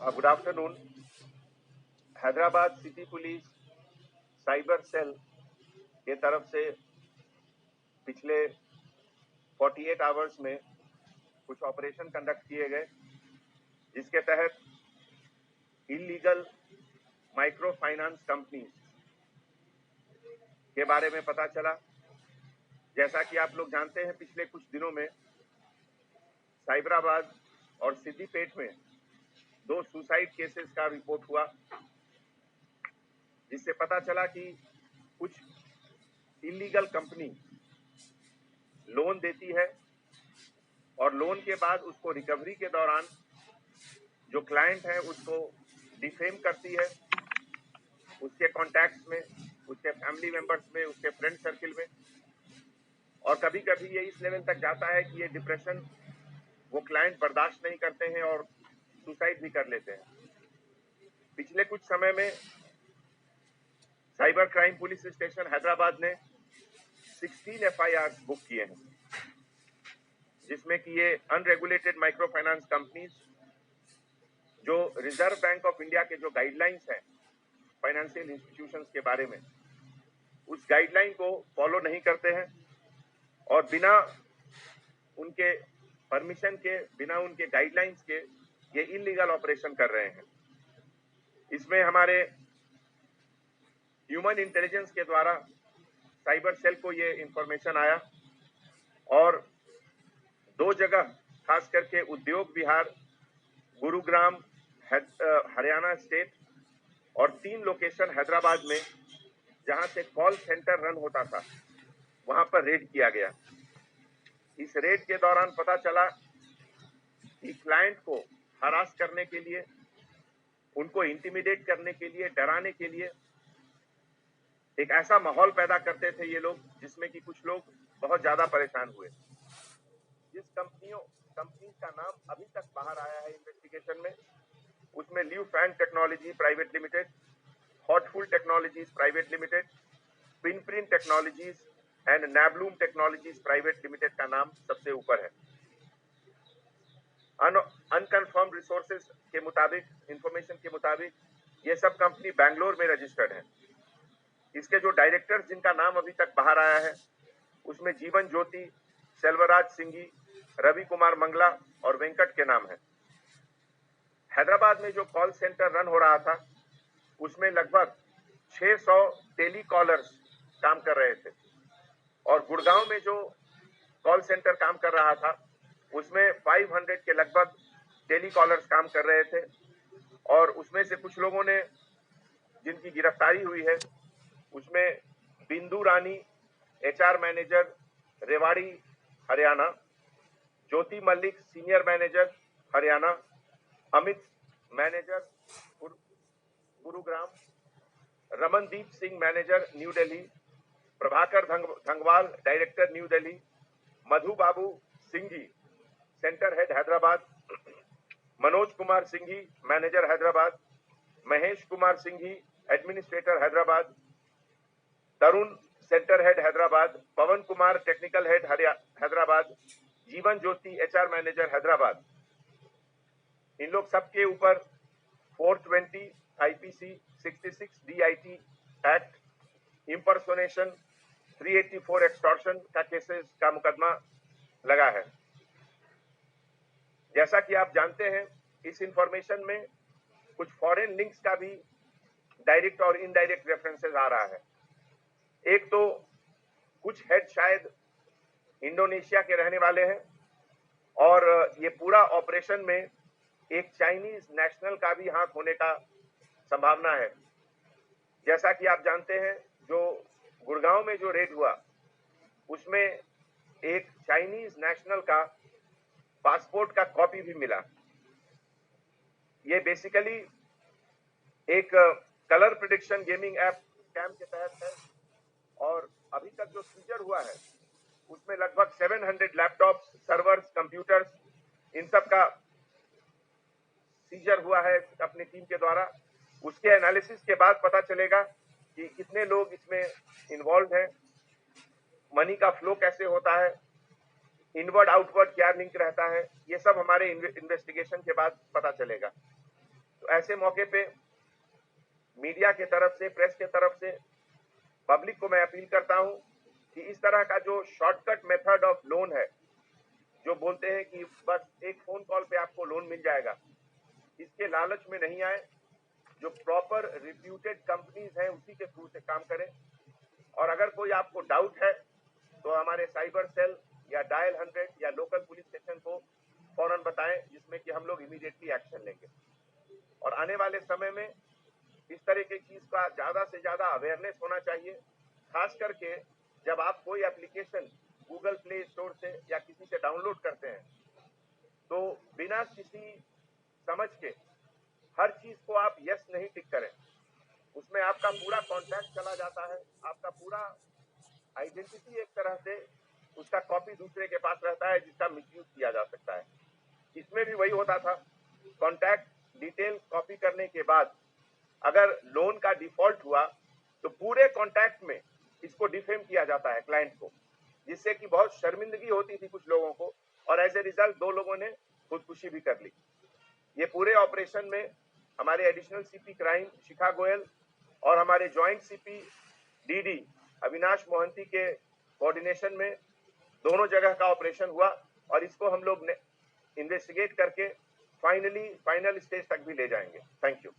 Good afternoon. Hyderabad city police cyber cell के तरफ से पिछले 48 आवर्स में कुछ ऑपरेशन कंडक्ट किए गए, जिसके तहत इलीगल माइक्रो फाइनेंस कंपनीज के बारे में पता चला। जैसा कि आप लोग जानते हैं, पिछले कुछ दिनों में साइबराबाद और सिद्दीपेट में 2 सुसाइड केसेस का रिपोर्ट हुआ, जिससे पता चला कि कुछ इलीगल कंपनी लोन देती है और लोन के बाद उसको रिकवरी के दौरान जो क्लाइंट है उसको डिफेम करती है, उसके कॉन्टैक्ट्स में, उसके फैमिली मेंबर्स में, उसके फ्रेंड सर्किल में, और कभी कभी ये इस लेवल तक जाता है कि ये डिप्रेशन वो क्लाइंट बर्दाश्त नहीं करते हैं और सुसाइड भी कर लेते हैं। पिछले कुछ समय में cyber crime police station Hyderabad ने 16 FIR बुक किए हैं, जिसमें कि ये अनरेगुलेटेड माइक्रो फाइनेंस कंपनीज जो रिजर्व बैंक ऑफ इंडिया के जो गाइडलाइंस हैं फाइनेंशियल इंस्टीट्यूशंस के बारे में, उस गाइडलाइन को फॉलो नहीं करते हैं और बिना उनके परमिशन के, बिना उनके गाइडलाइंस के ये इलीगल ऑपरेशन कर रहे हैं। इसमें हमारे ह्यूमन इंटेलिजेंस के द्वारा साइबर सेल को ये इंफॉर्मेशन आया और 2 जगह, खास करके उद्योग विहार, गुरुग्राम हरियाणा स्टेट, और 3 लोकेशन हैदराबाद में जहां से कॉल सेंटर रन होता था, वहां पर रेड किया गया। इस रेड के दौरान पता चला कि क्लाइंट को हरास करने के लिए, उनको इंटिमिडेट करने के लिए, डराने के लिए एक ऐसा माहौल पैदा करते थे ये लोग, जिसमें कि कुछ लोग बहुत ज्यादा परेशान हुए। जिस कंपनी का नाम अभी तक बाहर आया है इन्वेस्टिगेशन में, उसमें ल्यू फैन टेक्नोलॉजी प्राइवेट लिमिटेड, हॉटफुल टेक्नोलॉजीज प्राइवेट लिमिटेड, पिनप्रिंट टेक्नोलॉजीज एंड नैबलूम टेक्नोलॉजीज प्राइवेट लिमिटेड का नाम सबसे ऊपर है। अनकन्फर्म रिसोर्सेज के मुताबिक, इंफॉर्मेशन के मुताबिक, ये सब कंपनी बैंगलोर में रजिस्टर्ड है। इसके जो डायरेक्टर्स जिनका नाम अभी तक बाहर आया है, उसमें जीवन ज्योति, सेल्वराज सिंघी, रवि कुमार मंगला और वेंकट के नाम है। हैदराबाद में जो कॉल सेंटर रन हो रहा था, उसमें लगभग 600 टेली कॉलर्स काम कर रहे थे, और गुड़गांव में जो कॉल सेंटर काम कर रहा था, उसमें 500 के लगभग टेली कॉलर्स काम कर रहे थे, और उसमें से कुछ लोगों ने जिनकी गिरफ्तारी हुई है, उसमें Bindu Rani, HR manager, Rewari Haryana, Jyoti Mallik, senior manager Haryana, Amit manager Gurugram, Ramandeep Singh manager New Delhi, Prabhakar Dhangwal director New Delhi, Madhu Babu Singhi centre head Hyderabad, Manoj Kumar Singhi manager Hyderabad, Mahesh Kumar Singhi administrator Hyderabad, Tarun centre head Hyderabad, Pawan Kumar technical head Hyderabad, Jeevan Jyoti HR manager Hyderabad. इन लोग सबके ऊपर 420 IPC 66 DIT act, impersonation, 384 extortion का केसेस का मुकदमा लगा है। जैसा कि आप जानते हैं, इस इंफॉर्मेशन में कुछ फॉरेन लिंक्स का भी डायरेक्ट और इनडायरेक्ट रेफरेंसेस आ रहा है। एक तो कुछ हेड शायद इंडोनेशिया के रहने वाले हैं, और ये पूरा ऑपरेशन में एक चाइनीज नेशनल का भी हाथ होने का संभावना है। जैसा कि आप जानते हैं, जो गुड़गांव में जो रेड हुआ, उसमें एक चाइनीज नेशनल का पासपोर्ट का कॉपी भी मिला। ये बेसिकली एक colour prediction gaming app scam के तहत है, और अभी तक जो सीजर हुआ है, उसमें लगभग 700 लैपटॉप्स, सर्वर्स, कंप्यूटर्स, इन सब का सीजर हुआ है अपनी टीम के द्वारा। उसके एनालिसिस के बाद पता चलेगा कि कितने लोग इसमें इन्वॉल्व हैं, मनी का फ्लो कैसे होता है, इनवर्ड आउटवर्ड क्या लिंक रहता है, ये सब हमारे इन्वेस्टिगेशन के बाद पता चलेगा। तो ऐसे मौके पे मीडिया के तरफ से, प्रेस के तरफ से पब्लिक को मैं अपील करता हूं कि इस तरह का जो शॉर्टकट मेथड ऑफ लोन है, जो बोलते हैं कि बस एक फोन कॉल पे आपको लोन मिल जाएगा, इसके लालच में नहीं आए। जो प्रॉपर रिप्यूटेड कंपनीज हैं उसी के थ्रू से काम करें। और अगर कोई आपको डाउट है तो हमारे साइबर सेल या डायल 100 या लोकल पुलिस स्टेशन को फौरन बताएं, जिसमें कि हम लोग इमीडिएटली एक्शन लेंगे। और आने वाले समय में इस तरह की चीज का ज्यादा से ज्यादा अवेयरनेस होना चाहिए, खास करके जब आप कोई एप्लीकेशन गूगल प्ले स्टोर से या किसी से डाउनलोड करते हैं तो बिना किसी समझ के हर चीज को आप यस नहीं टिक करें। उसमें आपका पूरा कॉन्टैक्ट चला जाता है, आपका पूरा आइडेंटिटी एक तरह से उसका कॉपी दूसरे के पास रहता है, जिसका मिसयूज किया जा सकता है। इसमें भी वही होता था, कॉन्टैक्ट डिटेल कॉपी करने के बाद अगर लोन का डिफॉल्ट हुआ तो पूरे कॉन्टैक्ट में इसको डिफेम किया जाता है क्लाइंट को, जिससे कि बहुत शर्मिंदगी होती थी कुछ लोगों को, और एज ए रिजल्ट 2 लोगों ने खुदकुशी भी कर ली। ये पूरे ऑपरेशन में हमारे एडिशनल सीपी क्राइम शिखा गोयल और हमारे joint CP DD Avinash Mohanty के कोऑर्डिनेशन में दोनों जगह का ऑपरेशन हुआ, और इसको हम लोग इन्वेस्टिगेट करके फाइनल स्टेज तक भी ले जाएंगे। Thank you.